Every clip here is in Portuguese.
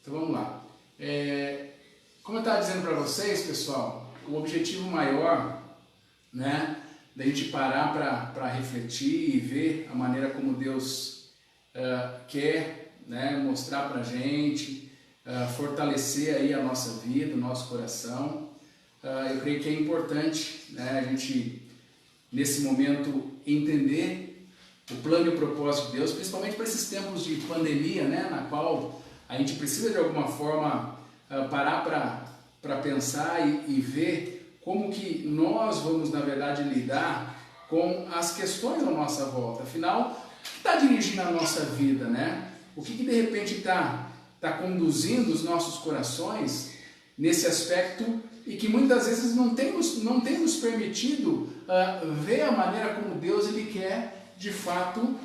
Então vamos lá. Como eu estava dizendo para vocês, pessoal, o objetivo maior, né, da gente parar para refletir e ver a maneira como Deus quer, né, mostrar para a gente, fortalecer aí a nossa vida, o nosso coração. Eu creio que é importante, né, a gente, nesse momento, entender o plano e o propósito de Deus, principalmente para esses tempos de pandemia, né, na qual a gente precisa de alguma forma parar para pensar e ver como que nós vamos, na verdade, lidar com as questões à nossa volta. Afinal, o que está dirigindo a nossa vida, né? O que de repente está conduzindo os nossos corações nesse aspecto e que muitas vezes não tem nos permitido ver a maneira como Deus ele quer, de fato,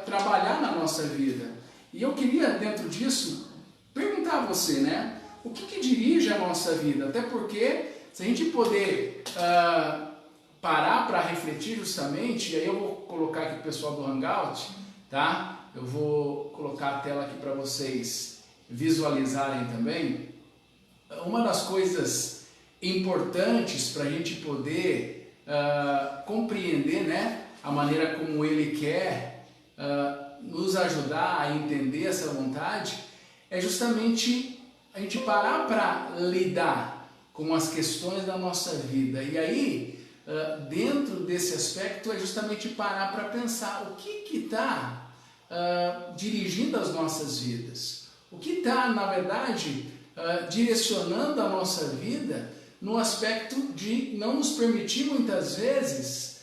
trabalhar na nossa vida. E eu queria, dentro disso, perguntar a você, né? O que dirige a nossa vida? Até porque, se a gente poder parar para refletir justamente, e aí eu vou colocar aqui o pessoal do Hangout, tá? Eu vou colocar a tela aqui para vocês visualizarem também. Uma das coisas importantes para a gente poder compreender, né, a maneira como Ele quer nos ajudar a entender essa vontade, é justamente a gente parar para lidar com as questões da nossa vida. E aí, dentro desse aspecto, é justamente parar para pensar o que está dirigindo as nossas vidas. O que está, na verdade, direcionando a nossa vida no aspecto de não nos permitir, muitas vezes,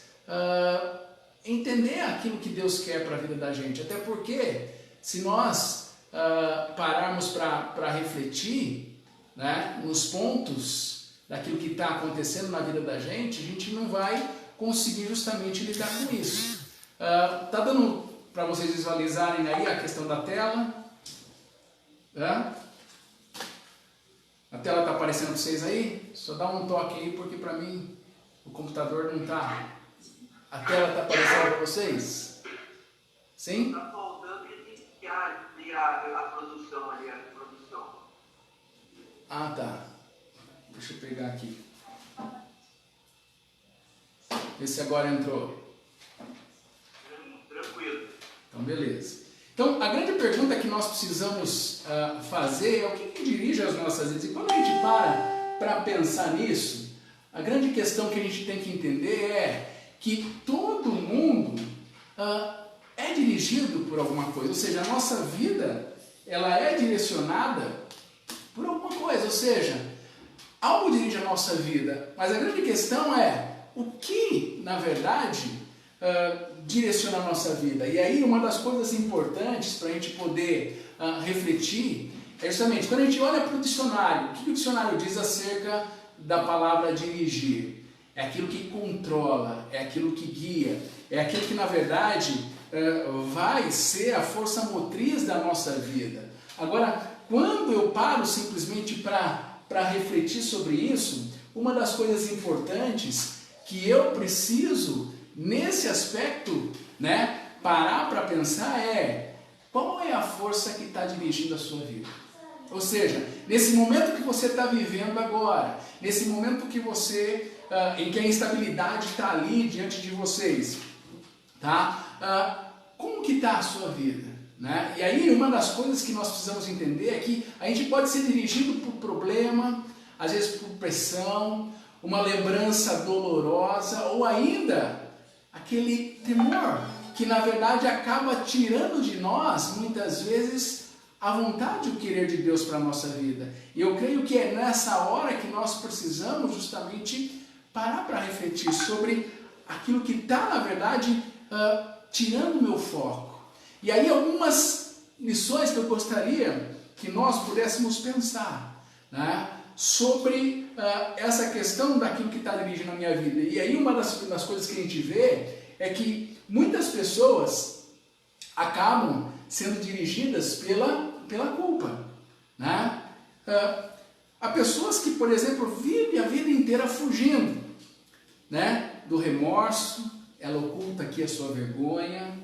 entender aquilo que Deus quer para a vida da gente. Até porque, se nós pararmos para refletir, né, nos pontos daquilo que está acontecendo na vida da gente, a gente não vai conseguir justamente lidar com isso. Tá dando para vocês visualizarem aí a questão da tela? A tela está aparecendo para vocês aí? Só dá um toque aí, porque para mim o computador não está. A tela está aparecendo para vocês? Sim? Está faltando iniciar a produção ali, a produção. Ah, tá. Deixa eu pegar aqui. Vê se agora entrou. Tranquilo. Então, beleza. Então, a grande pergunta que nós precisamos fazer é o que dirige as nossas vidas. E quando a gente para pensar nisso, a grande questão que a gente tem que entender é que todo mundo é dirigido por alguma coisa. Ou seja, a nossa vida ela é direcionada por alguma coisa. Ou seja, algo dirige a nossa vida. Mas a grande questão é o que, na verdade, direciona a nossa vida. E aí uma das coisas importantes para a gente poder refletir é justamente quando a gente olha para o dicionário, o que o dicionário diz acerca da palavra dirigir? É aquilo que controla, é aquilo que guia, é aquilo que na verdade vai ser a força motriz da nossa vida. Agora, quando eu paro simplesmente para refletir sobre isso, uma das coisas importantes que eu preciso nesse aspecto, né, parar para pensar é qual é a força que está dirigindo a sua vida. Ou seja, nesse momento que você está vivendo agora, nesse momento que você, em que a instabilidade está ali diante de vocês, tá? Como que está a sua vida? Né? E aí uma das coisas que nós precisamos entender é que a gente pode ser dirigido por problema, às vezes por pressão, uma lembrança dolorosa ou ainda aquele temor que na verdade acaba tirando de nós muitas vezes a vontade e o querer de Deus para a nossa vida. E eu creio que é nessa hora que nós precisamos justamente parar para refletir sobre aquilo que está na verdade tirando o meu foco. E aí algumas lições que eu gostaria que nós pudéssemos pensar, né, sobre essa questão daquilo que está dirigindo a minha vida. E aí uma das coisas que a gente vê é que muitas pessoas acabam sendo dirigidas pela culpa. Né? Há pessoas que, por exemplo, vivem a vida inteira fugindo, né, do remorso, ela oculta aqui a sua vergonha,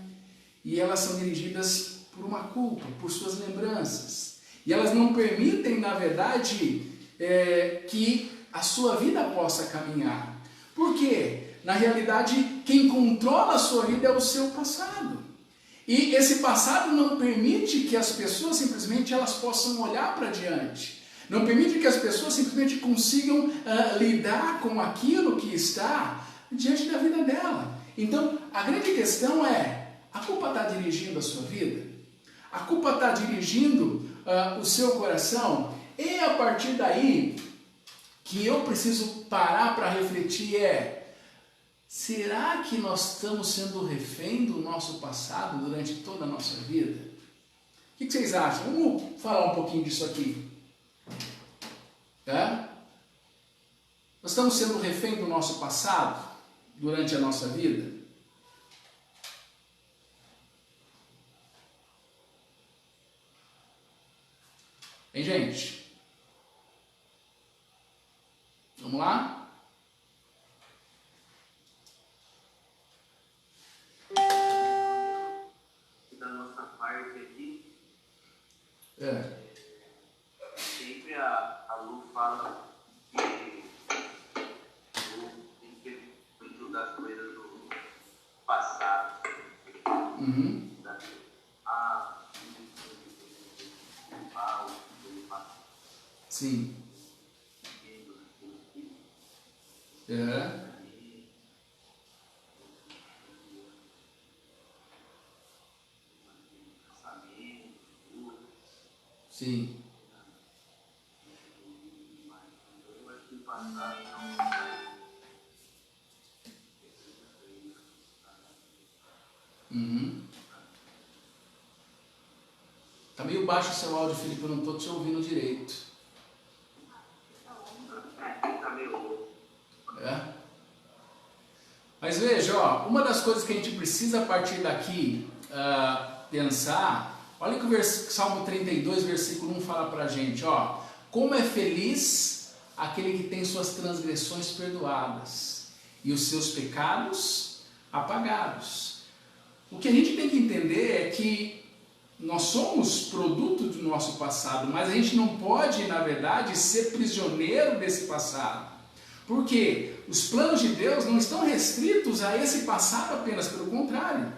e elas são dirigidas por uma culpa, por suas lembranças. E elas não permitem, na verdade, que a sua vida possa caminhar. Por quê? Na realidade, quem controla a sua vida é o seu passado. E esse passado não permite que as pessoas simplesmente elas possam olhar para diante. Não permite que as pessoas simplesmente consigam lidar com aquilo que está diante da vida dela. Então, a grande questão é, a culpa está dirigindo a sua vida? A culpa está dirigindo o seu coração? E a partir daí, que eu preciso parar para refletir será que nós estamos sendo refém do nosso passado durante toda a nossa vida? O que vocês acham? Vamos falar um pouquinho disso aqui. Nós estamos sendo refém do nosso passado durante a nossa vida? Hein, gente? Vamos lá? Da nossa parte aqui, sempre a Lu fala que tem que ter muito das coisas do passado. Uhum. Sim. Sim. Uhum. Tá meio baixo o seu áudio, Felipe, eu não estou te ouvindo direito. Tá meio louco. Mas veja, uma das coisas que a gente precisa a partir daqui pensar, olha que o Salmo 32, versículo 1 fala pra gente, como é feliz aquele que tem suas transgressões perdoadas e os seus pecados apagados. O que a gente tem que entender é que nós somos produto do nosso passado, mas a gente não pode, na verdade, ser prisioneiro desse passado. Por quê? Os planos de Deus não estão restritos a esse passado apenas, pelo contrário.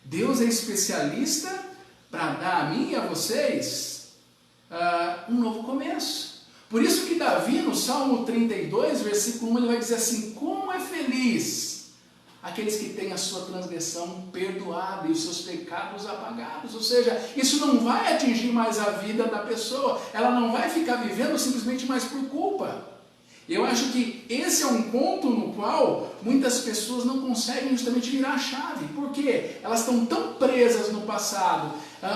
Deus é especialista para dar a mim e a vocês um novo começo. Por isso que Davi, no Salmo 32, versículo 1, ele vai dizer assim, como é feliz aqueles que têm a sua transgressão perdoada e os seus pecados apagados. Ou seja, isso não vai atingir mais a vida da pessoa, ela não vai ficar vivendo simplesmente mais por culpa. Eu acho que esse é um ponto no qual muitas pessoas não conseguem justamente virar a chave. Por quê? Elas estão tão presas no passado.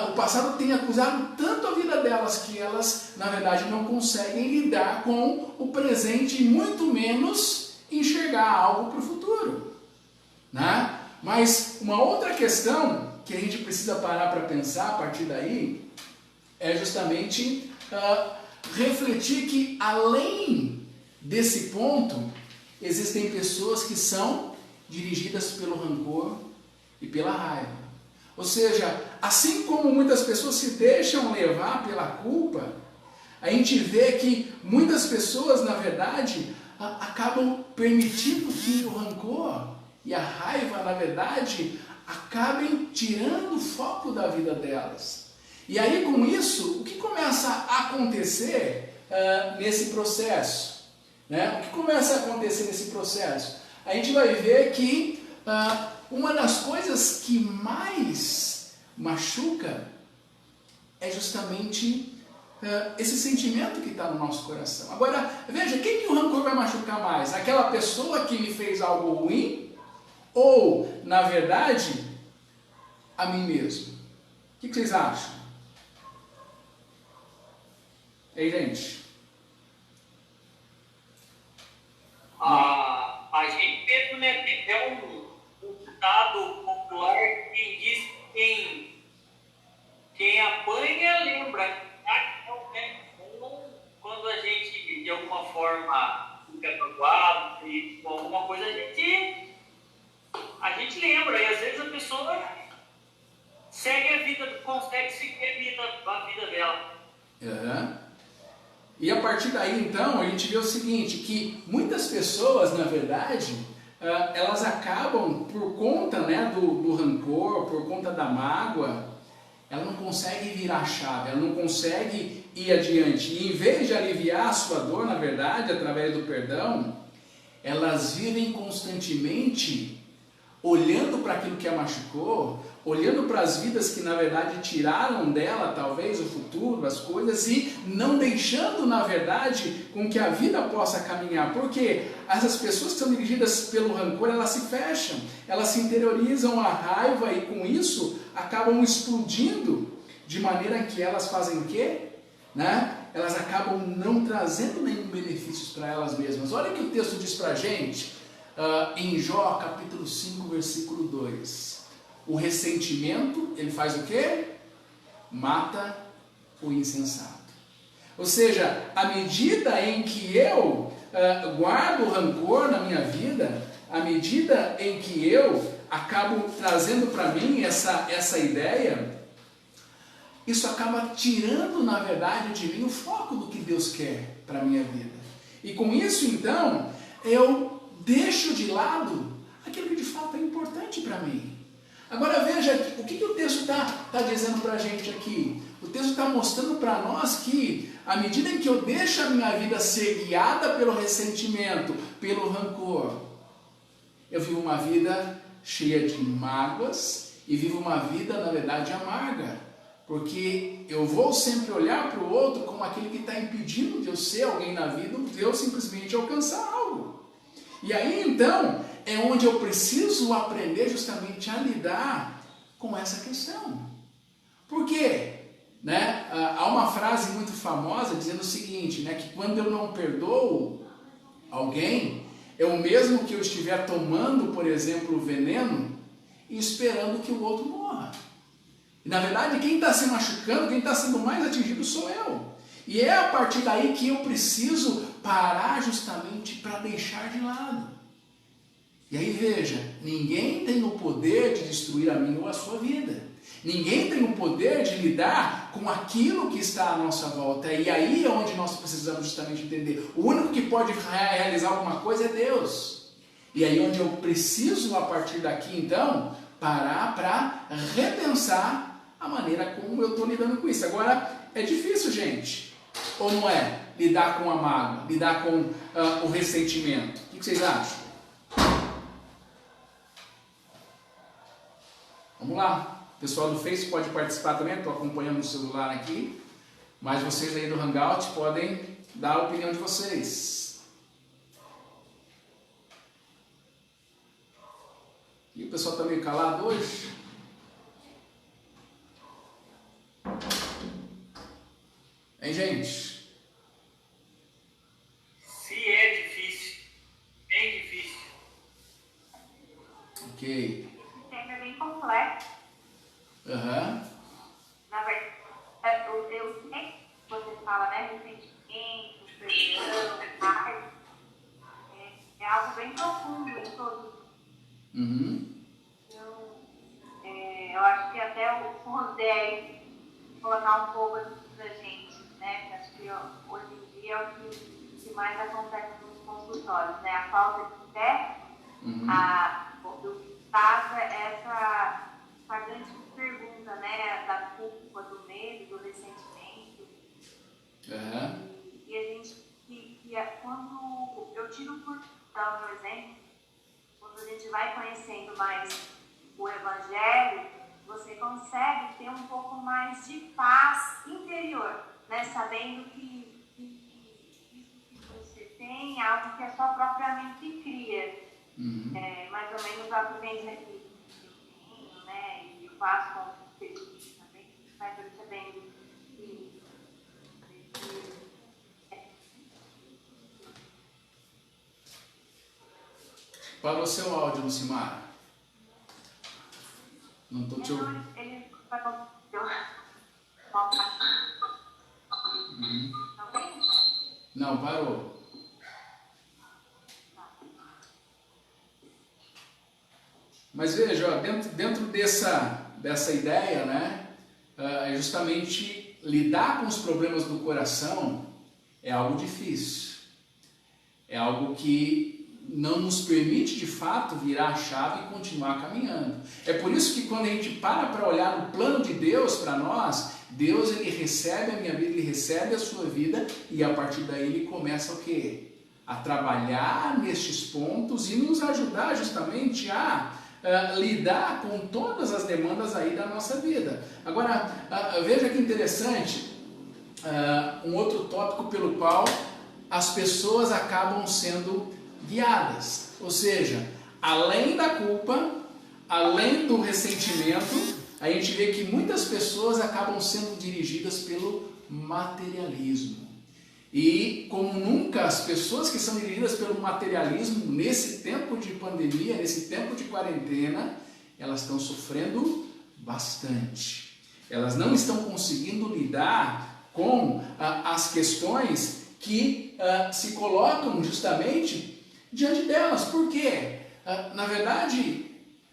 O passado tem acusado tanto a vida delas que elas, na verdade, não conseguem lidar com o presente e muito menos enxergar algo para o futuro. Né? Mas uma outra questão que a gente precisa parar para pensar a partir daí é justamente refletir que além desse ponto, existem pessoas que são dirigidas pelo rancor e pela raiva. Ou seja, assim como muitas pessoas se deixam levar pela culpa, a gente vê que muitas pessoas, na verdade, acabam permitindo que o rancor e a raiva, na verdade, acabem tirando o foco da vida delas. E aí, com isso, o que começa a acontecer nesse processo? Né? O que começa a acontecer nesse processo? A gente vai ver que uma das coisas que mais machuca é justamente esse sentimento que está no nosso coração. Agora, veja, quem que o rancor vai machucar mais? Aquela pessoa que me fez algo ruim? Ou, na verdade, a mim mesmo? O que vocês acham? Ei, gente? A gente mesmo, né, tem até um ditado popular que diz que quem apanha lembra. Então, né, quando a gente de alguma forma fica magoado e com alguma coisa, a gente lembra, e às vezes a pessoa segue a vida, consegue seguir a vida dela. Uhum. E a partir daí, então, a gente vê o seguinte, que muitas pessoas, na verdade, elas acabam, por conta, né, do rancor, por conta da mágoa, ela não consegue virar a chave, ela não consegue ir adiante. E em vez de aliviar a sua dor, na verdade, através do perdão, elas vivem constantemente olhando para aquilo que a machucou, olhando para as vidas que na verdade tiraram dela talvez o futuro, as coisas, e não deixando na verdade com que a vida possa caminhar, porque essas pessoas que são dirigidas pelo rancor, elas se fecham, elas se interiorizam a raiva e com isso acabam explodindo, de maneira que elas fazem o quê? Né? Elas acabam não trazendo nenhum benefício para elas mesmas. Olha o que o texto diz para a gente, em Jó, capítulo 5, versículo 2. O ressentimento, ele faz o quê? Mata o insensato. Ou seja, à medida em que eu guardo rancor na minha vida, à medida em que eu acabo trazendo para mim essa ideia, isso acaba tirando, na verdade, de mim o foco do que Deus quer para a minha vida. E com isso, então, eu deixo de lado aquilo que de fato é importante para mim. Agora veja, o que o texto está dizendo para a gente aqui? O texto está mostrando para nós que, à medida em que eu deixo a minha vida ser guiada pelo ressentimento, pelo rancor, eu vivo uma vida cheia de mágoas e vivo uma vida, na verdade, amarga. Porque eu vou sempre olhar para o outro como aquele que está impedindo de eu ser alguém na vida, de eu simplesmente alcançar algo. E aí, então, é onde eu preciso aprender justamente a lidar com essa questão. Por quê? Né? Há uma frase muito famosa dizendo o seguinte, né? Que quando eu não perdoo alguém, é o mesmo que eu estiver tomando, por exemplo, veneno e esperando que o outro morra. E, na verdade, quem está se machucando, quem está sendo mais atingido sou eu. E é a partir daí que eu preciso parar justamente para deixar de lado. E aí veja, ninguém tem o poder de destruir a minha ou a sua vida. Ninguém tem o poder de lidar com aquilo que está à nossa volta. E aí é onde nós precisamos justamente entender. O único que pode realizar alguma coisa é Deus. E aí onde eu preciso, a partir daqui, então, parar para repensar a maneira como eu estou lidando com isso. Agora, é difícil, gente. Ou não é? Lidar com a mágoa, lidar com o ressentimento. O que vocês acham? Vamos lá. O pessoal do Face pode participar também. Estou acompanhando no celular aqui. Mas vocês aí do Hangout podem dar a opinião de vocês. E o pessoal está meio calado hoje? Hein, gente? Se é difícil, bem difícil. Ok. O tema é bem complexo. Na verdade, eu sei que você fala, né? Ressentimento, perdão, raiva. É algo bem profundo em todos. Então, eu acho que até o Rosé colocar um pouco pra gente, né? Acho que hoje em dia é o que mais acontece nos consultórios, né? A falta de fé, do que passa essa grande pergunta, né? Da culpa, do medo, do ressentimento. E a gente, quando eu tiro por dar um exemplo, quando a gente vai conhecendo mais o Evangelho, você consegue ter um pouco mais de paz interior, né? Sabendo que isso que você tem é algo que a sua própria mente cria. Mais ou menos a vivência que eu tenho, né? E faço com o serviço também, vai percebendo que Parou o seu áudio, Lucimara. Não estou te ouvindo. Ele vai Não, parou. Mas veja, ó, dentro dessa ideia, né, é justamente lidar com os problemas do coração é algo difícil. É algo que não nos permite, de fato, virar a chave e continuar caminhando. É por isso que quando a gente para olhar o plano de Deus para nós, Deus, ele recebe a minha vida, ele recebe a sua vida, e a partir daí ele começa o quê? A trabalhar nestes pontos e nos ajudar justamente a lidar com todas as demandas aí da nossa vida. Agora, veja que interessante, um outro tópico pelo qual as pessoas acabam sendo guiadas. Ou seja, além da culpa, além do ressentimento, a gente vê que muitas pessoas acabam sendo dirigidas pelo materialismo. E como nunca, as pessoas que são dirigidas pelo materialismo, nesse tempo de pandemia, nesse tempo de quarentena, elas estão sofrendo bastante. Elas não estão conseguindo lidar com as questões que se colocam justamente diante delas. Por quê? Na verdade,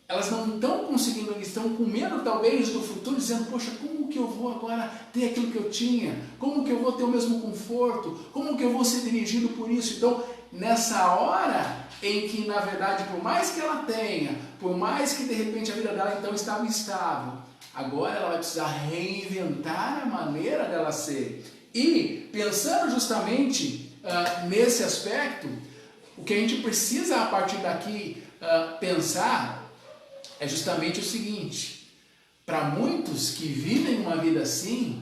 elas não estão conseguindo, eles estão com medo talvez do futuro, dizendo, poxa, como que eu vou agora ter aquilo que eu tinha? Como que eu vou ter o mesmo conforto? Como que eu vou ser dirigido por isso? Então, nessa hora em que, na verdade, por mais que ela tenha, por mais que de repente a vida dela então estava instável, agora ela vai precisar reinventar a maneira dela ser. E, pensando justamente nesse aspecto, o que a gente precisa a partir daqui pensar é justamente o seguinte: para muitos que vivem uma vida assim,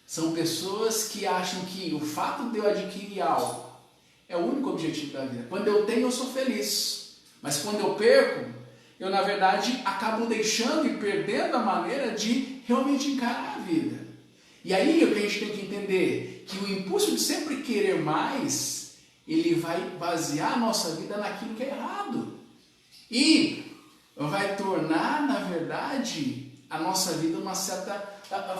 são pessoas que acham que o fato de eu adquirir algo é o único objetivo da vida. Quando eu tenho, eu sou feliz, mas quando eu perco, eu na verdade acabo deixando e perdendo a maneira de realmente encarar a vida. E aí o que a gente tem que entender, que o impulso de sempre querer mais, ele vai basear a nossa vida naquilo que é errado. E vai tornar, na verdade, a nossa vida uma certa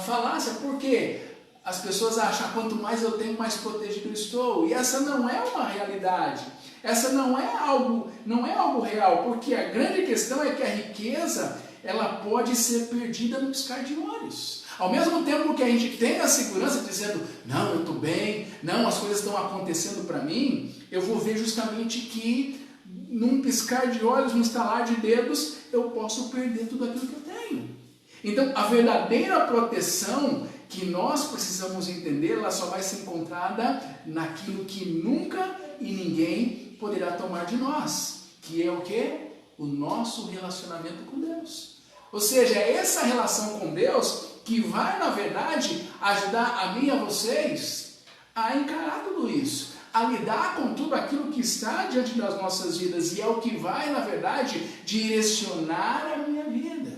falácia. Por quê? As pessoas acham que quanto mais eu tenho, mais protegido eu estou. E essa não é uma realidade. Essa não é algo real. Porque a grande questão é que a riqueza, ela pode ser perdida no piscar de olhos. Ao mesmo tempo que a gente tem a segurança dizendo, não, eu estou bem, não, as coisas estão acontecendo para mim, eu vou ver justamente que num piscar de olhos, num estalar de dedos, eu posso perder tudo aquilo que eu tenho. Então, a verdadeira proteção que nós precisamos entender, ela só vai ser encontrada naquilo que nunca e ninguém poderá tomar de nós, que é o quê? O nosso relacionamento com Deus. Ou seja, é essa relação com Deus que vai, na verdade, ajudar a mim e a vocês a encarar tudo isso, a lidar com tudo aquilo que está diante das nossas vidas, e é o que vai, na verdade, direcionar a minha vida.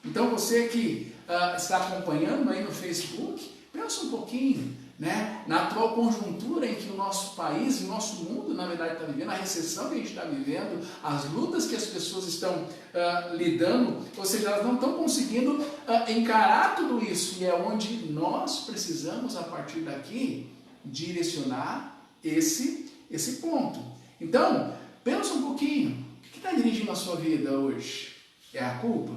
Então, você que está acompanhando aí no Facebook, pensa um pouquinho, né? Na atual conjuntura em que o nosso país, o nosso mundo, na verdade, está vivendo, a recessão que a gente está vivendo, as lutas que as pessoas estão lidando, ou seja, elas não estão conseguindo encarar tudo isso, e é onde nós precisamos, a partir daqui, direcionar esse ponto. Então, pensa um pouquinho, o que está dirigindo a sua vida hoje? É a culpa?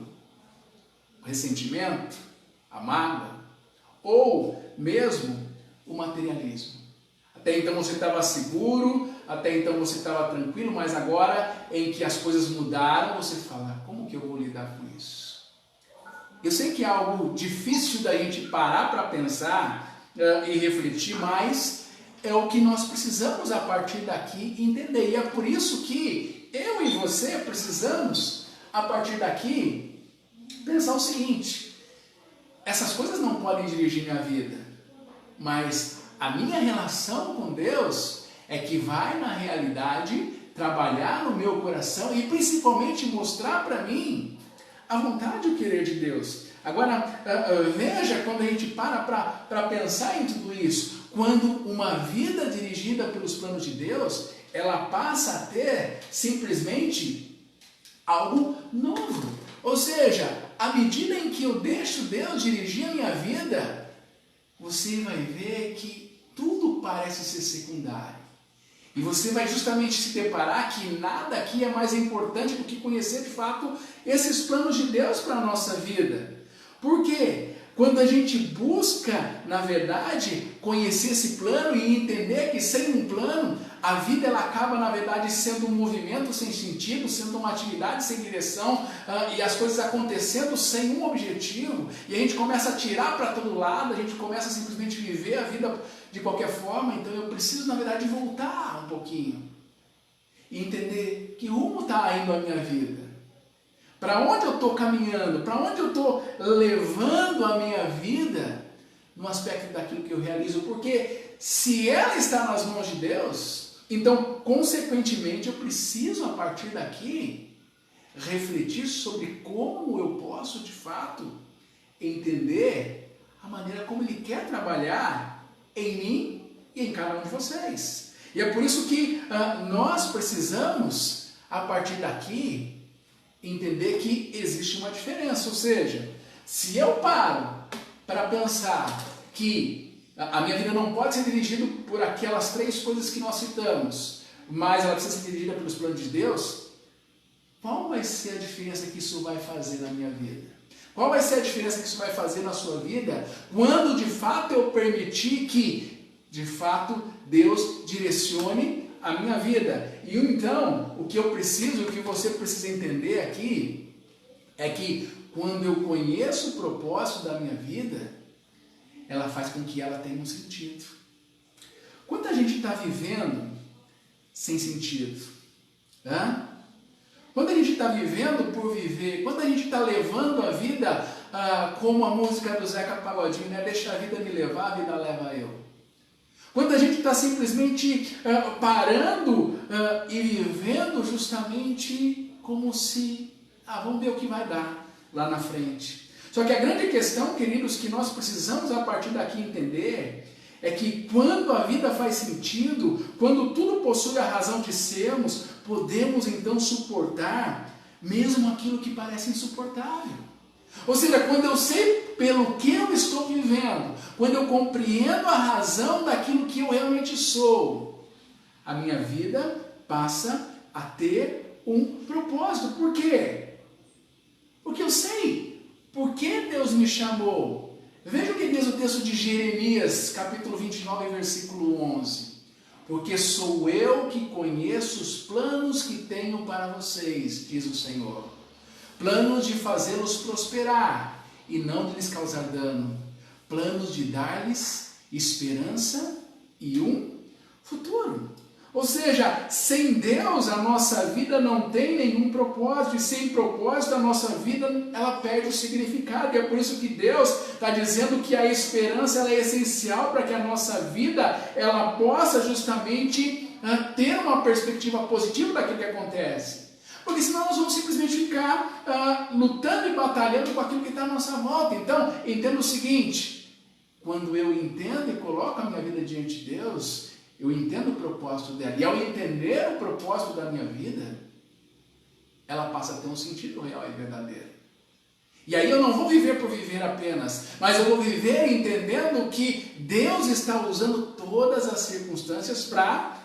O ressentimento? A mágoa? Ou mesmo o materialismo? Até então você estava seguro, até então você estava tranquilo, mas agora em que as coisas mudaram, você fala, como que eu vou lidar com isso? Eu sei que é algo difícil da gente parar para pensar e refletir, mas é o que nós precisamos a partir daqui entender. E é por isso que eu e você precisamos, a partir daqui, pensar o seguinte: essas coisas não podem dirigir minha vida, mas a minha relação com Deus é que vai, na realidade, trabalhar no meu coração e principalmente mostrar para mim a vontade e o querer de Deus. Agora, veja quando a gente para pensar em tudo isso. Quando uma vida dirigida pelos planos de Deus, ela passa a ter simplesmente algo novo. Ou seja, à medida em que eu deixo Deus dirigir a minha vida, você vai ver que tudo parece ser secundário. E você vai justamente se deparar que nada aqui é mais importante do que conhecer de fato esses planos de Deus para a nossa vida. Por quê? Quando a gente busca, na verdade, conhecer esse plano e entender que sem um plano, a vida ela acaba, na verdade, sendo um movimento sem sentido, sendo uma atividade sem direção, e as coisas acontecendo sem um objetivo, e a gente começa a tirar para todo lado, a gente começa a simplesmente viver a vida de qualquer forma. Então eu preciso, na verdade, voltar um pouquinho e entender que rumo está indo a minha vida. Para onde eu estou caminhando? Para onde eu estou levando a minha vida no aspecto daquilo que eu realizo? Porque se ela está nas mãos de Deus, então, consequentemente, eu preciso, a partir daqui, refletir sobre como eu posso, de fato, entender a maneira como Ele quer trabalhar em mim e em cada um de vocês. E é por isso que nós precisamos, a partir daqui, entender que existe uma diferença. Ou seja, se eu paro para pensar que a minha vida não pode ser dirigida por aquelas 3 coisas que nós citamos, mas ela precisa ser dirigida pelos planos de Deus, qual vai ser a diferença que isso vai fazer na minha vida? Qual vai ser a diferença que isso vai fazer na sua vida quando de fato eu permitir que, de fato, Deus direcione a minha vida? E então, o que eu preciso, o que você precisa entender aqui, é que quando eu conheço o propósito da minha vida, ela faz com que ela tenha um sentido. Quanta gente está vivendo sem sentido? Quando a gente está vivendo por viver, quando a gente está levando a vida, como a música do Zeca Pagodinho, né? Deixa a vida me levar, a vida leva eu. Quando a gente está simplesmente parando e vivendo justamente como se, vamos ver o que vai dar lá na frente. Só que a grande questão, queridos, que nós precisamos a partir daqui entender, é que quando a vida faz sentido, quando tudo possui a razão de sermos, podemos então suportar mesmo aquilo que parece insuportável. Ou seja, quando eu sei pelo que eu estou vivendo, quando eu compreendo a razão daquilo que eu realmente sou, a minha vida passa a ter um propósito. Por quê? Porque eu sei por que Deus me chamou. Veja o que diz o texto de Jeremias, capítulo 29, versículo 11. Porque sou eu que conheço os planos que tenho para vocês, diz o Senhor. Planos de fazê-los prosperar e não de lhes causar dano. Planos de dar-lhes esperança e um futuro. Ou seja, sem Deus a nossa vida não tem nenhum propósito, e sem propósito a nossa vida ela perde o significado. E é por isso que Deus está dizendo que a esperança ela é essencial para que a nossa vida ela possa justamente ter uma perspectiva positiva daquilo que acontece. Porque senão nós vamos simplesmente ficar lutando e batalhando com aquilo que está à nossa volta. Então, entenda o seguinte: quando eu entendo e coloco a minha vida diante de Deus, eu entendo o propósito dela. E ao entender o propósito da minha vida, ela passa a ter um sentido real e verdadeiro. E aí eu não vou viver por viver apenas, mas eu vou viver entendendo que Deus está usando todas as circunstâncias para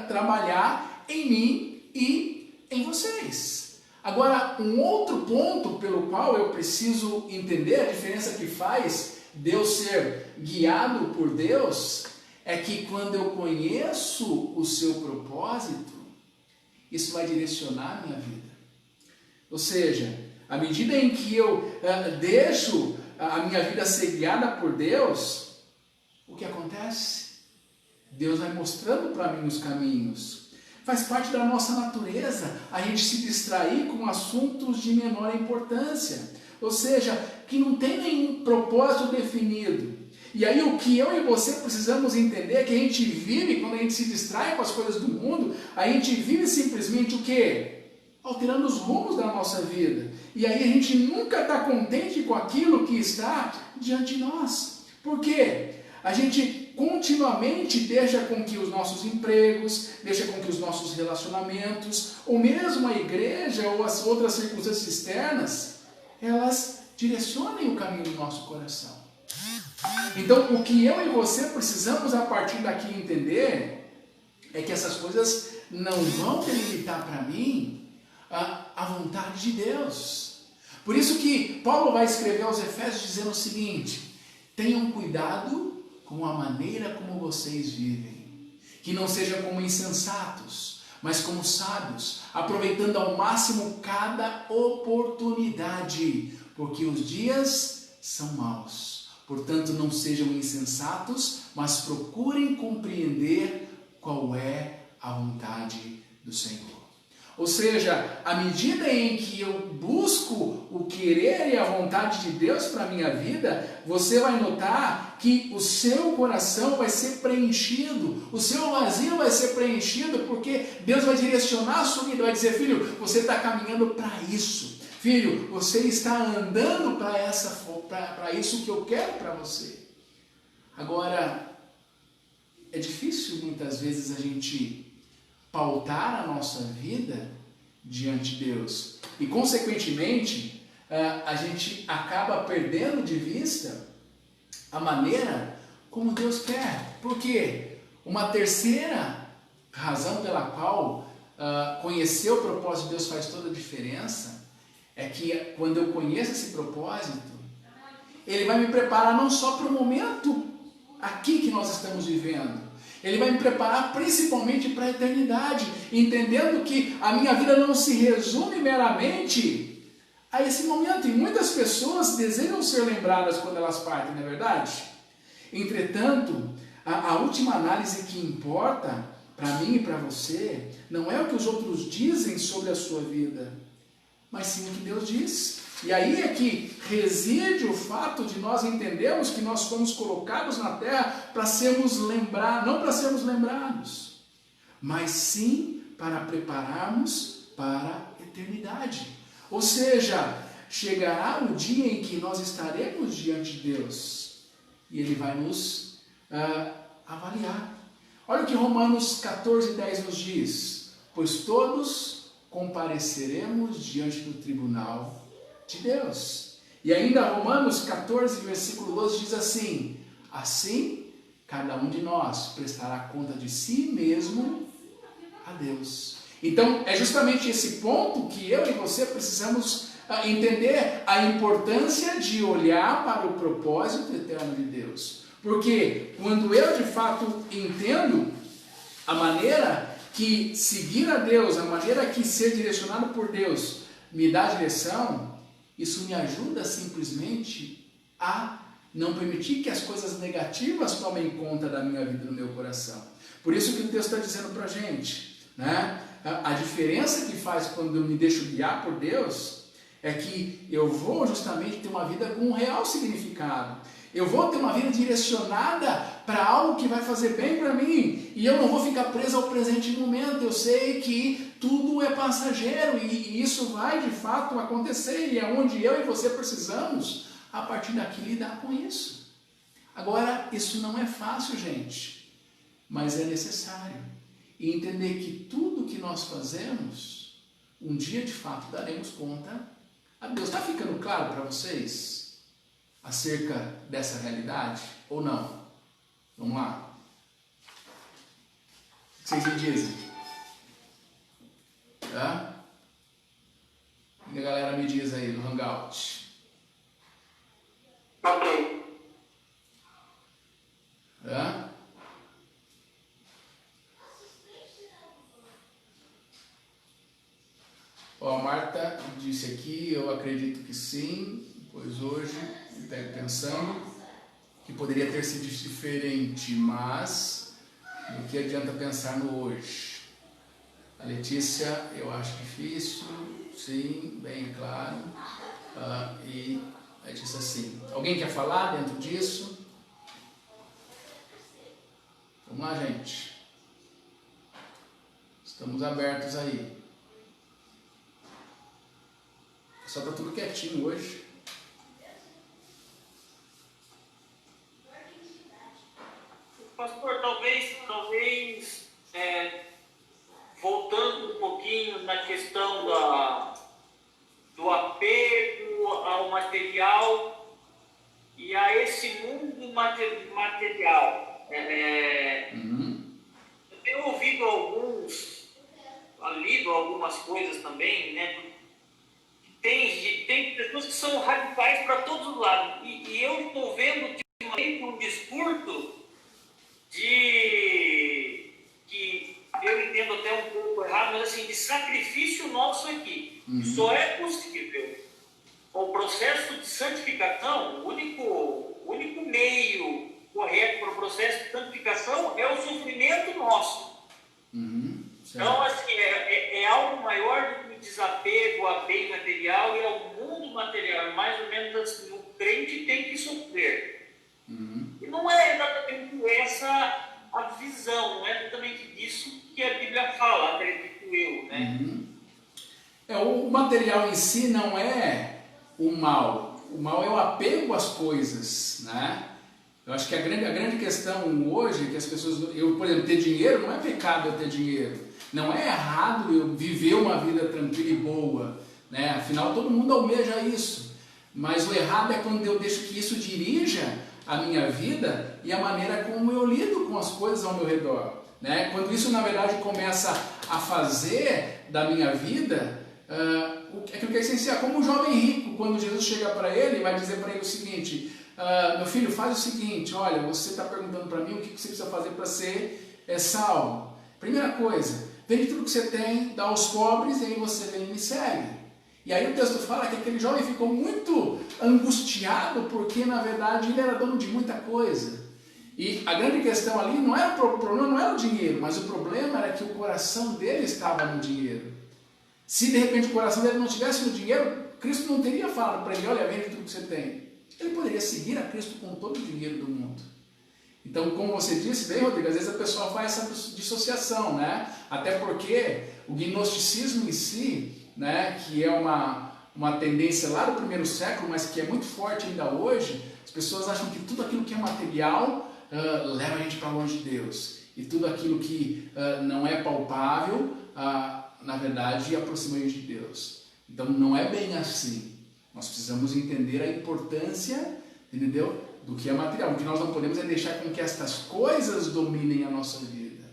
trabalhar em mim e em vocês. Agora, um outro ponto pelo qual eu preciso entender a diferença que faz Deus ser guiado por Deus, é que quando eu conheço o seu propósito, isso vai direcionar a minha vida. Ou seja, à medida em que eu deixo a minha vida ser guiada por Deus, o que acontece? Deus vai mostrando para mim os caminhos. Faz parte da nossa natureza a gente se distrair com assuntos de menor importância. Ou seja, que não tem nenhum propósito definido. E aí o que eu e você precisamos entender é que a gente vive, quando a gente se distrai com as coisas do mundo, a gente vive simplesmente o quê? Alterando os rumos da nossa vida. E aí a gente nunca está contente com aquilo que está diante de nós. Por quê? A gente continuamente deixa com que os nossos empregos, deixa com que os nossos relacionamentos, ou mesmo a igreja ou as outras circunstâncias externas, elas direcionem o caminho do nosso coração. Então, o que eu e você precisamos a partir daqui entender é que essas coisas não vão delimitar para mim a vontade de Deus. Por isso que Paulo vai escrever aos Efésios dizendo o seguinte: tenham cuidado com a maneira como vocês vivem. Que não sejam como insensatos, mas como sábios, aproveitando ao máximo cada oportunidade, porque os dias são maus. Portanto, não sejam insensatos, mas procurem compreender qual é a vontade do Senhor. Ou seja, à medida em que eu busco o querer e a vontade de Deus para a minha vida, você vai notar que o seu coração vai ser preenchido, o seu vazio vai ser preenchido, porque Deus vai direcionar a sua vida, vai dizer: filho, você está caminhando para isso. Filho, você está andando para isso que eu quero para você. Agora, é difícil muitas vezes a gente pautar a nossa vida diante de Deus. E, consequentemente, a gente acaba perdendo de vista a maneira como Deus quer. Por quê? Uma terceira razão pela qual conhecer o propósito de Deus faz toda a diferença é que, quando eu conheço esse propósito, Ele vai me preparar não só para o momento aqui que nós estamos vivendo, Ele vai me preparar principalmente para a eternidade, entendendo que a minha vida não se resume meramente a esse momento. E muitas pessoas desejam ser lembradas quando elas partem, não é verdade? Entretanto, a última análise que importa para mim e para você não é o que os outros dizem sobre a sua vida, mas sim o que Deus diz. E aí é que reside o fato de nós entendermos que nós fomos colocados na terra para sermos lembrados, não para sermos lembrados, mas sim para prepararmos para a eternidade. Ou seja, chegará o dia em que nós estaremos diante de Deus e Ele vai nos avaliar. Olha o que Romanos 14:10 nos diz: pois todos compareceremos diante do tribunal de Deus. E ainda Romanos 14, versículo 12 diz assim: assim cada um de nós prestará conta de si mesmo a Deus. Então é justamente esse ponto que eu e você precisamos entender, a importância de olhar para o propósito eterno de Deus. Porque quando eu de fato entendo a maneira que seguir a Deus, a maneira que ser direcionado por Deus me dá direção, isso me ajuda simplesmente a não permitir que as coisas negativas tomem conta da minha vida, do meu coração. Por isso que o texto está dizendo para a gente, né? A diferença que faz quando eu me deixo guiar por Deus é que eu vou justamente ter uma vida com um real significado. Eu vou ter uma vida direcionada para algo que vai fazer bem para mim. E eu não vou ficar preso ao presente momento. Eu sei que tudo é passageiro e isso vai de fato acontecer. E é onde eu e você precisamos, a partir daqui, lidar com isso. Agora, isso não é fácil, gente, mas é necessário. E entender que tudo que nós fazemos, um dia de fato daremos conta a Deus. Está ficando claro para vocês acerca dessa realidade ou não? Vamos lá. O que vocês me dizem? Tá? O que a galera me diz aí no Hangout? Ok. Tá? Ó, a Marta disse aqui: eu acredito que sim, pois hoje me pego pensando que poderia ter sido diferente, mas do que adianta pensar no hoje? A Letícia: eu acho difícil, sim, bem claro. E a Letícia: sim. Alguém quer falar dentro disso? Vamos lá, gente. Estamos abertos aí. Só está tudo quietinho hoje. Pastor, talvez voltando um pouquinho na questão do apego ao material e a esse mundo material. Eu tenho ouvido lido algumas coisas também, né? Tem pessoas que são radicais para todos os lados. E eu estou vendo ultimamente Só é possível. O processo de santificação, o único meio correto para o processo de santificação é o sofrimento nosso. Então, assim, é algo maior do que o desapego a bem material e ao mundo material. É mais ou menos assim, o crente tem que sofrer. E não é exatamente essa a visão, não é exatamente disso que a Bíblia fala, acredito eu, né? O material em si não é o mal. O mal é o apego às coisas, né? Eu acho que a grande questão hoje é que as pessoas... por exemplo, ter dinheiro não é pecado eu ter dinheiro. Não é errado eu viver uma vida tranquila e boa, né? Afinal, todo mundo almeja isso. Mas o errado é quando eu deixo que isso dirija a minha vida e a maneira como eu lido com as coisas ao meu redor, né? Quando isso, na verdade, começa a fazer da minha vida aquilo que é essencial. Como o jovem rico, quando Jesus chega para ele e vai dizer para ele o seguinte: meu filho, faz o seguinte, olha, você está perguntando para mim o que você precisa fazer para ser salvo. Primeira coisa, vende tudo que você tem, dá aos pobres e aí você vem e me segue. E aí o texto fala que aquele jovem ficou muito angustiado porque, na verdade, ele era dono de muita coisa. E a grande questão ali não era o problema, não era o dinheiro, mas o problema era que o coração dele estava no dinheiro. Se de repente o coração dele não estivesse no dinheiro, Cristo não teria falado para ele: olha, vende tudo que você tem. Ele poderia seguir a Cristo com todo o dinheiro do mundo. Então, como você disse bem, Rodrigo, às vezes a pessoa faz essa dissociação, né? Até porque o gnosticismo em si, né, que é uma tendência lá do primeiro século, mas que é muito forte ainda hoje, as pessoas acham que tudo aquilo que é material leva a gente para longe de Deus. E tudo aquilo que não é palpável, na verdade, aproxima a gente de Deus. Então, não é bem assim. Nós precisamos entender a importância, entendeu? Do que é material. O que nós não podemos é deixar com que estas coisas dominem a nossa vida.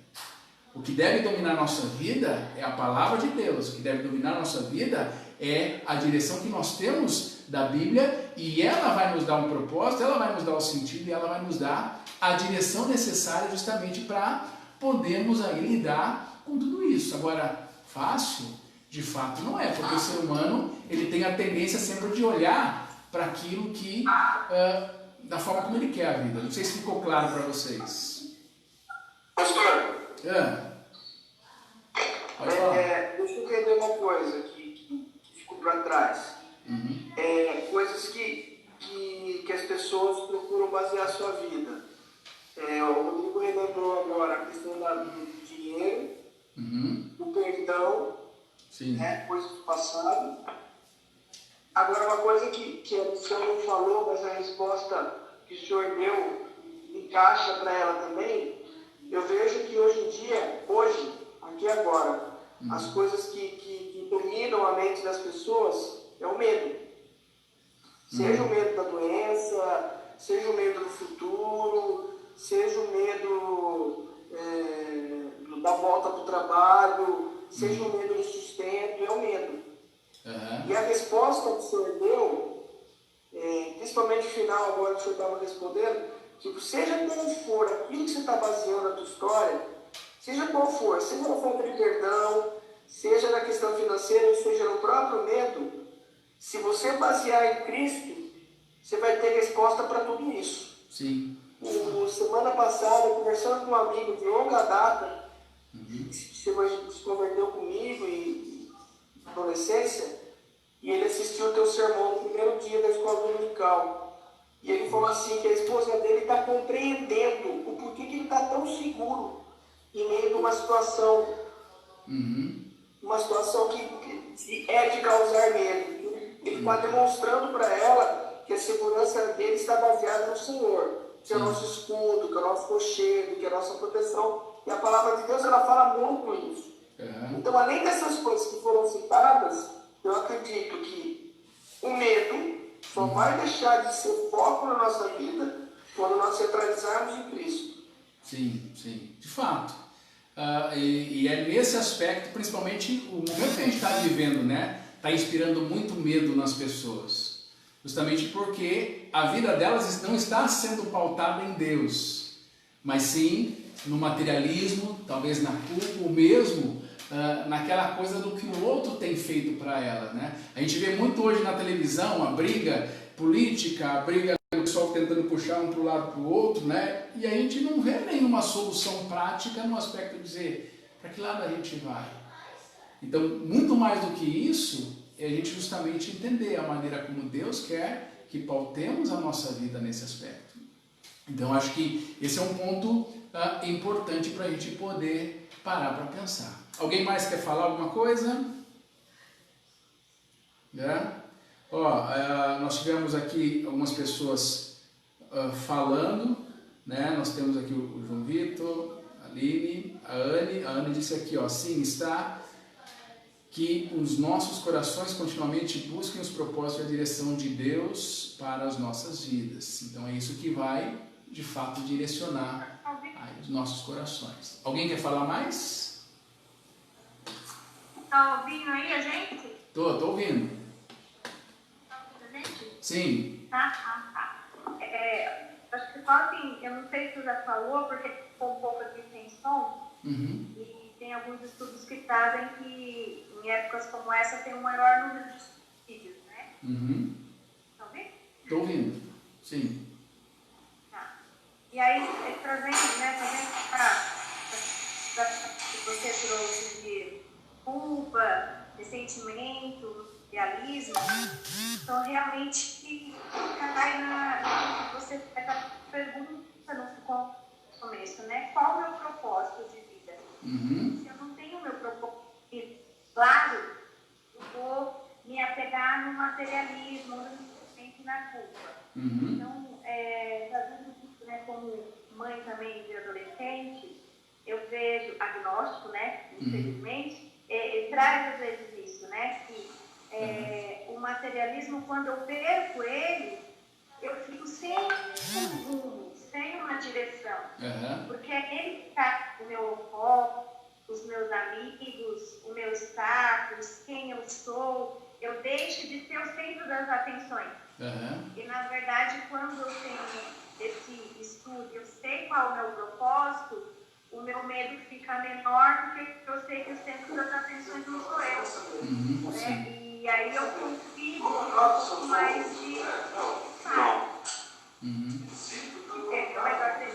O que deve dominar a nossa vida é a palavra de Deus. O que deve dominar a nossa vida é a direção que nós temos da Bíblia, e ela vai nos dar um propósito, ela vai nos dar o sentido e ela vai nos dar a direção necessária justamente para podermos aí lidar com tudo isso. Agora, fácil, de fato, não é, porque o ser humano ele tem a tendência sempre de olhar para aquilo que... da forma como ele quer a vida. Não sei se ficou claro para vocês. Pastor, Deixa eu entender uma coisa que ficou para trás. Coisas que as pessoas procuram basear a sua vida. O Rodrigo relembrou agora a questão do dinheiro, do perdão, coisas do passado. Agora, uma coisa que a senhora não falou, mas a resposta que o senhor deu encaixa para ela também. Eu vejo que hoje em dia, aqui agora, as coisas que dominam a mente das pessoas é o medo. Seja o medo da doença, seja o medo do futuro, seja o medo da volta para o trabalho, seja o medo do sustento, é o medo. E a resposta que o senhor deu, principalmente no final agora que o senhor estava respondendo, que seja qual for aquilo que você está baseando a tua história, seja qual for, seja na falta de perdão, seja na questão financeira, seja no próprio medo, se você basear em Cristo, você vai ter resposta para tudo isso. Sim. Semana passada, conversando com um amigo de longa data, se converteu comigo e na adolescência, e ele assistiu o teu sermão no primeiro dia da escola dominical. E ele falou assim, que a esposa dele está compreendendo o porquê que ele está tão seguro em meio de uma situação, uma situação que é de causar medo. Ele está demonstrando para ela que a segurança dele está baseada no Senhor, que é o nosso escudo, que é o nosso rochedo, que é a nossa proteção. E a palavra de Deus, ela fala muito isso. Então, além dessas coisas que foram citadas, eu acredito que o medo só vai deixar de ser foco na nossa vida quando nós centralizarmos em Cristo. Sim, de fato. E é nesse aspecto, principalmente, o momento que a gente está vivendo, né? Está inspirando muito medo nas pessoas. Justamente porque a vida delas não está sendo pautada em Deus, mas sim no materialismo, talvez na culpa, ou mesmo naquela coisa do que o outro tem feito para ela, né? A gente vê muito hoje na televisão a briga política, a briga do pessoal tentando puxar um para o lado para o outro, né? E a gente não vê nenhuma solução prática no aspecto de dizer para que lado a gente vai. Então, muito mais do que isso, é a gente justamente entender a maneira como Deus quer que pautemos a nossa vida nesse aspecto. Então, acho que esse é um ponto importante para a gente poder parar para pensar. Alguém mais quer falar alguma coisa? Nós tivemos aqui algumas pessoas falando, né? Nós temos aqui o João Vitor, a Aline, a Anne. A Anne disse aqui, sim, está que os nossos corações continuamente busquem os propósitos e a direção de Deus para as nossas vidas. Então é isso que vai, de fato, direcionar os nossos corações. Alguém quer falar mais? Está ouvindo aí a gente? Tô ouvindo. Está ouvindo a gente? Sim. Tá. Acho que só assim, eu não sei se você já falou, porque ficou um pouco aqui sem som, e tem alguns estudos que trazem que em épocas como essa tem um maior número de suicídios, né? Estão ouvindo? Estou ouvindo, sim. Tá. E aí, trazendo, né, que você trouxe de culpa, ressentimento, idealismo, então realmente cai na que você faz a pergunta no começo, né? Qual o meu propósito de vida? Se eu não tenho o meu propósito claro, eu vou me apegar no materialismo, no na culpa. Então, fazendo isso, né, como mãe também de adolescente, eu vejo agnóstico, né, infelizmente, traz às vezes isso, né, que o materialismo, quando eu perco ele, eu fico sem um rumo, sem uma direção, porque é ele que está o meu foco, os meus amigos, o meu status, quem eu sou, eu deixo de ser o centro das atenções. E na verdade, quando eu tenho esse estudo, eu sei qual é o meu propósito, o meu medo fica menor, porque eu sei que o centro das atenções não sou eu. Né? E aí eu consigo um pouco mais de paz. É melhor ter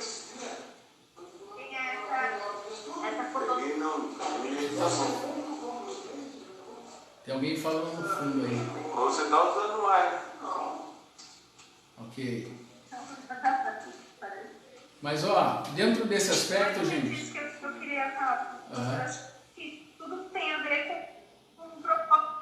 tem essa colocação. Tem alguém falando no fundo aí. Você está usando mais. Ok. Mas dentro desse aspecto, gente. Isso que eu queria falar. Eu acho que tudo tem a ver com um propósito.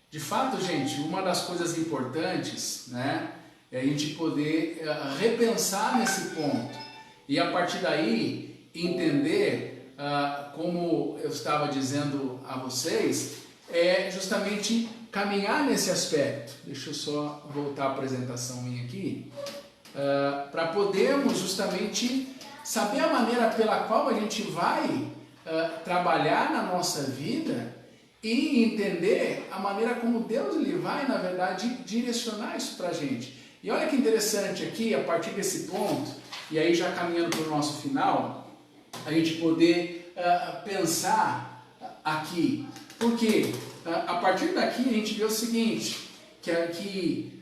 De fato, gente, uma das coisas importantes, né, é a gente poder repensar nesse ponto e a partir daí entender, como eu estava dizendo a vocês, é justamente caminhar nesse aspecto. Deixa eu só voltar a apresentação minha aqui, para podermos justamente saber a maneira pela qual a gente vai trabalhar na nossa vida e entender a maneira como Deus ele vai, na verdade, direcionar isso para a gente. E olha que interessante aqui, a partir desse ponto, e aí já caminhando para o nosso final, a gente poder pensar aqui. Porque a partir daqui a gente vê o seguinte, que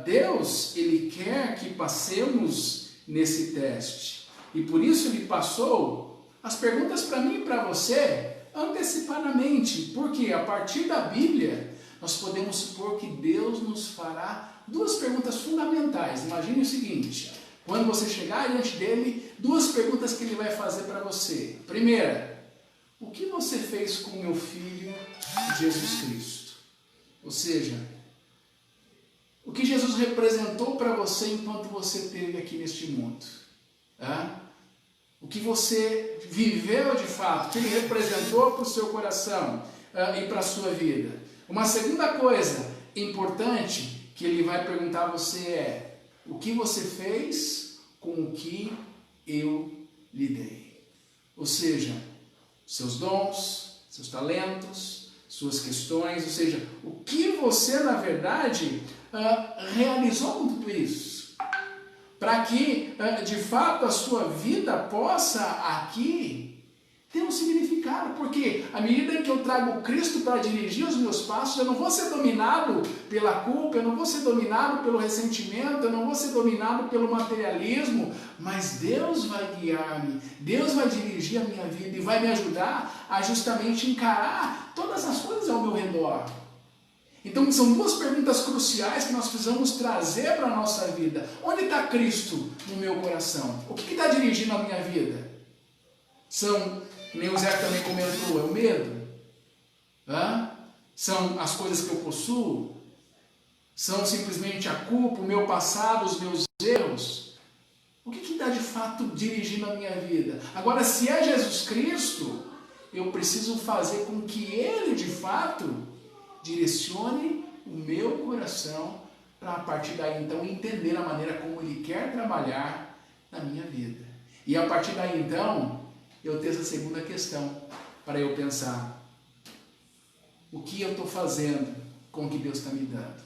Deus ele quer que passemos nesse teste. E por isso ele passou as perguntas para mim e para você antecipadamente, porque a partir da Bíblia nós podemos supor que Deus nos fará duas perguntas fundamentais. Imagine o seguinte, quando você chegar diante dele, duas perguntas que ele vai fazer para você. Primeira, o que você fez com o meu filho Jesus Cristo? Ou seja, o que Jesus representou para você enquanto você esteve aqui neste mundo? O que você viveu de fato, o que ele representou para o seu coração e para a sua vida. Uma segunda coisa importante que ele vai perguntar a você é: o que você fez com o que eu lhe dei? Ou seja, seus dons, seus talentos, suas questões, ou seja, o que você na verdade realizou com tudo isso? para que, de fato, a sua vida possa aqui ter um significado, porque à medida que eu trago Cristo para dirigir os meus passos, eu não vou ser dominado pela culpa, eu não vou ser dominado pelo ressentimento, eu não vou ser dominado pelo materialismo, mas Deus vai guiar-me, Deus vai dirigir a minha vida e vai me ajudar a justamente encarar todas as coisas ao meu redor. Então são duas perguntas cruciais que nós precisamos trazer para a nossa vida. Onde está Cristo no meu coração? O que está dirigindo a minha vida? São, nem o Zé também comentou, é o medo? São as coisas que eu possuo? São simplesmente a culpa, o meu passado, os meus erros? O que está de fato dirigindo a minha vida? Agora, se é Jesus Cristo, eu preciso fazer com que Ele de fato direcione o meu coração para a partir daí então entender a maneira como Ele quer trabalhar na minha vida. E a partir daí então eu tenho essa segunda questão para eu pensar: o que eu estou fazendo com o que Deus está me dando?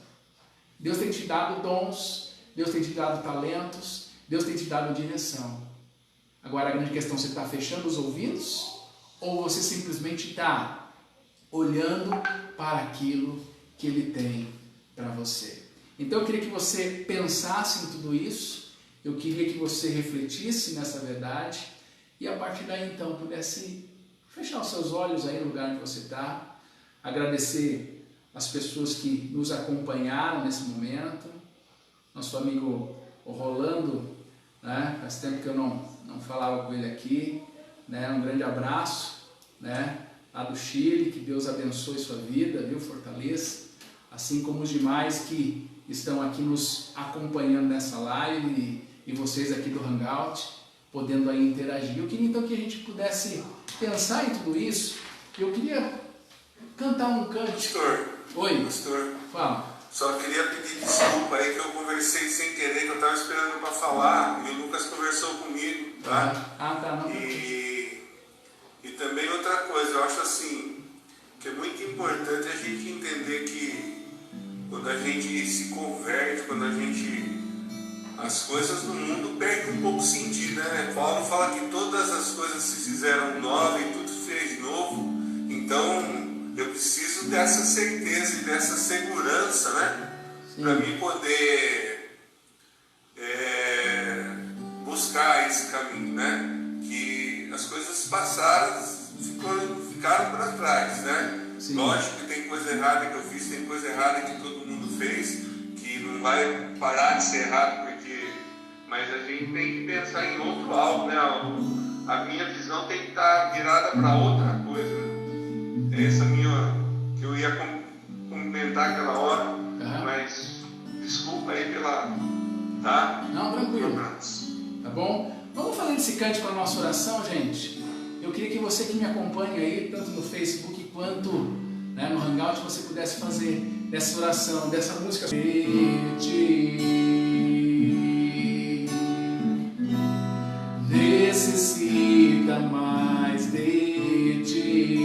Deus tem te dado dons, Deus tem te dado talentos, Deus tem te dado direção. Agora a grande questão: você está fechando os ouvidos ou você simplesmente está olhando para aquilo que Ele tem para você? Então eu queria que você pensasse em tudo isso, eu queria que você refletisse nessa verdade e a partir daí então pudesse fechar os seus olhos aí no lugar onde você está, agradecer as pessoas que nos acompanharam nesse momento, nosso amigo Rolando, né? Faz tempo que eu não falava com ele aqui, né? Um grande abraço, né? Lá do Chile, que Deus abençoe sua vida, viu? Fortaleça, assim como os demais que estão aqui nos acompanhando nessa live e vocês aqui do Hangout, podendo aí interagir. Eu queria então que a gente pudesse pensar em tudo isso. Eu queria cantar um canto. Pastor. Oi. Pastor. Fala. Só queria pedir desculpa aí que eu conversei sem querer, que eu estava esperando para falar, e o Lucas conversou comigo, tá? Tá, não. E também outra coisa, eu acho assim, que é muito importante a gente entender que quando a gente se converte, quando a gente... as coisas do mundo perdem um pouco de sentido, né? Paulo fala que todas as coisas se fizeram novas e tudo se fez novo. Então, eu preciso dessa certeza e dessa segurança, né? Para mim poder buscar esse caminho, né? Que as coisas passadas ficaram para trás, né? Sim. Lógico que tem coisa errada que eu fiz, tem coisa errada que todo mundo fez, que não vai parar de ser errado, mas a gente tem que pensar em outro algo, né? A minha visão tem que estar virada para outra coisa. Essa minha, que eu ia comentar aquela hora, mas desculpa aí pela... Tá? Não, tranquilo. Tá bom? Vamos fazer esse cântico para a nossa oração, gente? Eu queria que você que me acompanha aí, tanto no Facebook quanto, né, no Hangout, você pudesse fazer dessa oração, dessa música. Necessita mais de ti,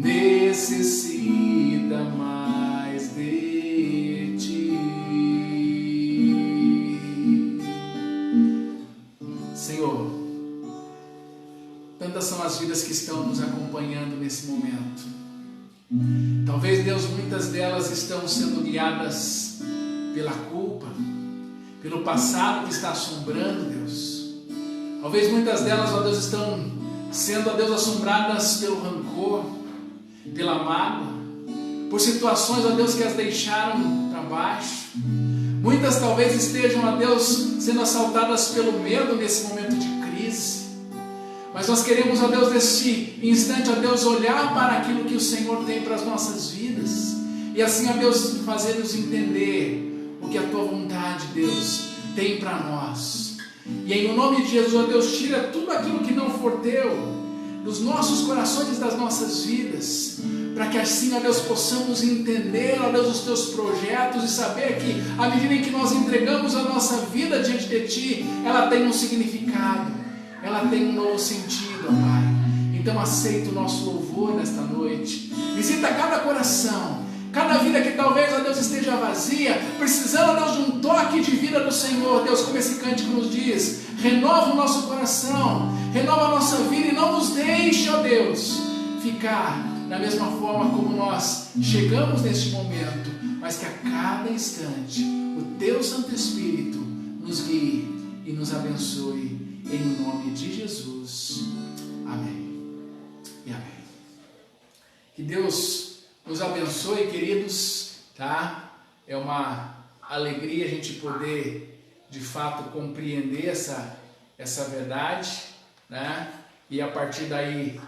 necessita mais de ti, Senhor. Tantas são as vidas que estão nos acompanhando nesse momento. Talvez, Deus, muitas delas estão sendo guiadas pela culpa, pelo passado que está assombrando, Deus. Talvez muitas delas, ó Deus, estão sendo, ó Deus, assombradas pelo rancor, pela mágoa, por situações, ó Deus, que as deixaram para baixo. Muitas talvez estejam, ó Deus, sendo assaltadas pelo medo nesse momento de crise. Mas nós queremos, ó Deus, nesse instante, ó Deus, olhar para aquilo que o Senhor tem para as nossas vidas. E assim, ó Deus, fazer-nos entender o que a Tua vontade, Deus, tem para nós. E em nome de Jesus, ó Deus, tira tudo aquilo que não for Teu dos nossos corações e das nossas vidas, para que assim, ó Deus, possamos entender, ó Deus, os Teus projetos e saber que, à medida em que nós entregamos a nossa vida diante de Ti, ela tem um significado, ela tem um novo sentido, ó Pai. Então aceita o nosso louvor nesta noite, visita cada coração, cada vida que talvez, ó Deus, Deus, esteja vazia, precisando, Deus, de um toque de vida do Senhor, Deus, como esse cântico nos diz, renova o nosso coração, renova a nossa vida e não nos deixe, ó Deus, ficar da mesma forma como nós chegamos neste momento, mas que a cada instante o Teu Santo Espírito nos guie e nos abençoe, em nome de Jesus. Amém e amém. Que Deus nos abençoe, queridos, tá? É uma alegria a gente poder, de fato, compreender essa verdade, né? E a partir daí,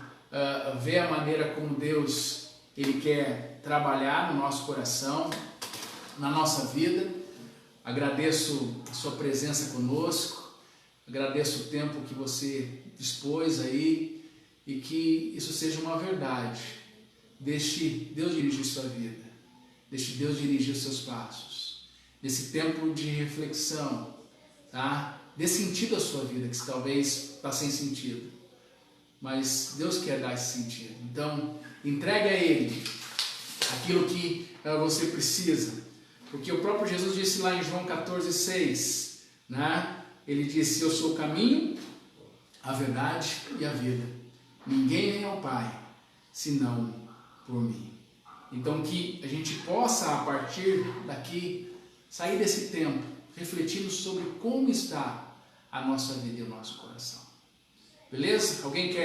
ver a maneira como Deus, Ele quer trabalhar no nosso coração, na nossa vida. Agradeço a sua presença conosco, agradeço o tempo que você dispôs aí, e que isso seja uma verdade. Deixe Deus dirigir sua vida, deixe Deus dirigir os seus passos, nesse tempo de reflexão, tá? Dê sentido à sua vida, que talvez está sem sentido, mas Deus quer dar esse sentido. Então, entregue a Ele aquilo que você precisa, porque o próprio Jesus disse lá em João 14,6, né? Ele disse: eu sou o caminho, a verdade e a vida. Ninguém vem ao Pai, senão por mim. Então, que a gente possa, a partir daqui, sair desse tempo refletindo sobre como está a nossa vida e o nosso coração. Beleza? Alguém quer